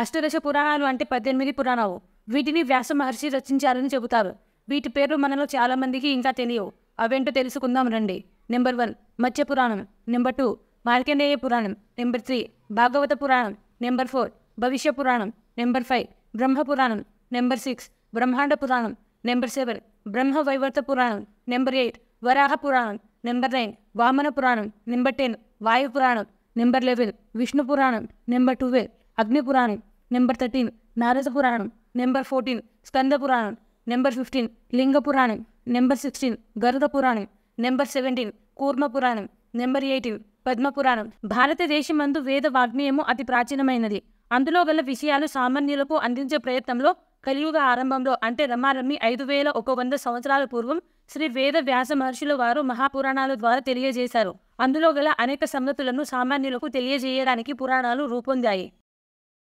అష్టదశ పురాణాలు అంటే 18 పురాణాలు. వీటిని వ్యాస మహర్షి రచించారని చెబుతారు. వీటి పేర్లు మనలో చాలా మందికి ఇంకా తెలియవు. అవేంటో తెలుసుకుందాం రండి. నెంబర్ 1 మత్స్య పురాణం. నెంబర్ 2 మార్కండేయ పురాణం. నెంబర్ 3 భాగవత పురాణం. నెంబర్ 4 భవిష్య పురాణం. నెంబర్ 5 బ్రహ్మ పురాణం. నెంబర్ 6 బ్రహ్మాండ పురాణం. నెంబర్ 7 బ్రహ్మ వైవర్త పురాణం. నెంబర్ 8 వరాహ పురాణం. నెంబర్ 9 వామన పురాణం. నెంబర్ 10 వాయు పురాణం. నెంబర్ 11 విష్ణు పురాణం. నెంబర్ 12 అగ్ని పురాణం. నెంబర్ 13 నారద పురాణం. నెంబర్ 14 స్కంద పురాణం. నెంబర్ 15 లింగ పురాణం. నెంబర్ 16 గరుడ పురాణం. నెంబర్ 17 కూర్మ పురాణం. నెంబర్ 18 పద్మ పురాణం. భారతదేశమందు వేద వాగ్మేయము అతి ప్రాచీనమైనది. అందులో గల విషయాలు సామాన్యులకు అందించే ప్రయత్నంలో కలియుగ ఆరంభంలో అంటే రమారమి 5100 సంవత్సరాల పూర్వం శ్రీ వేద వ్యాస మహర్షుల వారు మహాపురాణాల ద్వారా తెలియజేశారు. అందులో గల అనేక సంగతులను సామాన్యులకు తెలియజేయడానికి పురాణాలు రూపొందాయి.